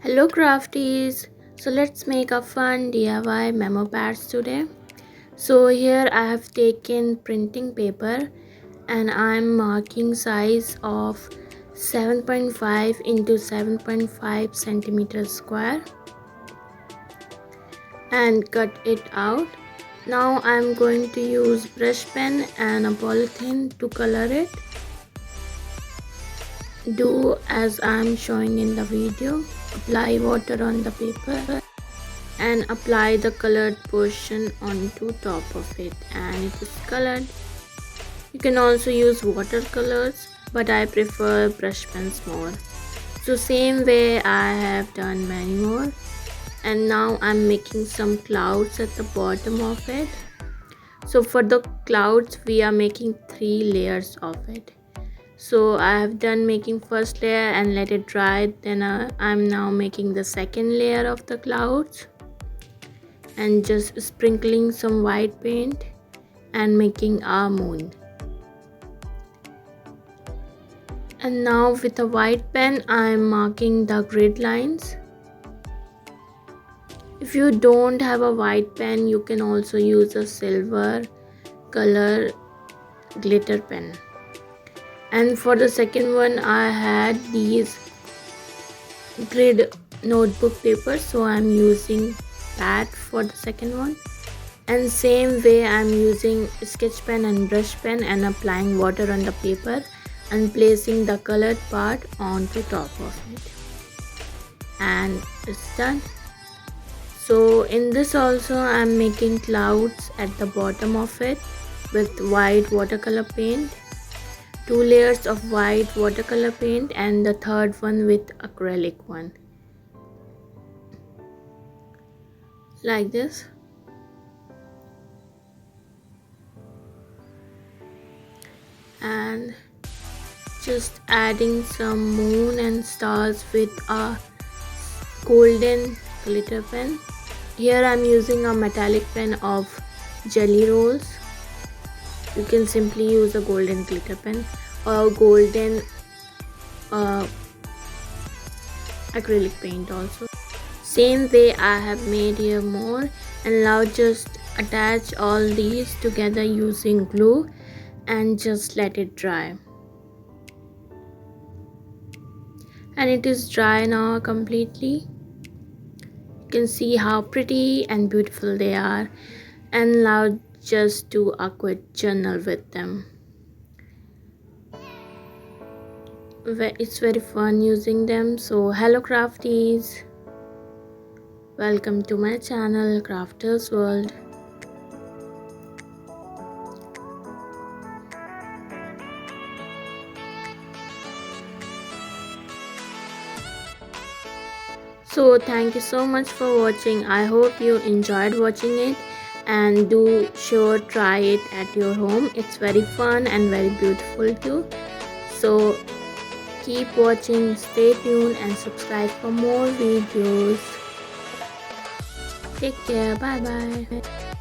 Hello crafties! So let's make a fun DIY memo pads today. So here I have taken printing paper and I'm marking size of 7.5 into 7.5 centimeters square and cut it out. Now I'm going to use brush pen and a polythene to color it. Do as I'm showing in the video. Apply water on the paper and apply the colored portion onto top of it, and it is colored. You can also use watercolors, but I prefer brush pens more. So same way I have done many more, and now I'm making some clouds at the bottom of it. So for the clouds we are making 3 layers of it. So I have done making first layer and let it dry. Then I'm now making the second layer of the clouds and just sprinkling some white paint and making a moon. And now with a white pen I'm marking the grid lines. If you don't have a white pen, you can also use a silver color glitter pen. And for the second one I had these grid notebook paper, so I'm using that for the second one. And same way I'm using sketch pen and brush pen and applying water on the paper and placing the colored part onto top of it, and it's done. So in this also I'm making clouds at the bottom of it with white watercolor paint, 2 layers of white watercolor paint and the third one with acrylic one, like this. And just adding some moon and stars with a golden glitter pen. Here I'm using a metallic pen of jelly rolls. You can simply use a golden glitter pen or golden acrylic paint also. Same way I have made here more, and now just attach all these together using glue and just let it dry. And it is dry now completely. You can see how pretty and beautiful they are, and now just do a quick journal with them. It's very fun using them. So hello crafties, welcome to my channel Crafters World. So thank you so much for watching. I hope you enjoyed watching it, and do sure try it at your home. It's very fun and very beautiful too. So keep watching, stay tuned and subscribe for more videos. Take care, bye bye.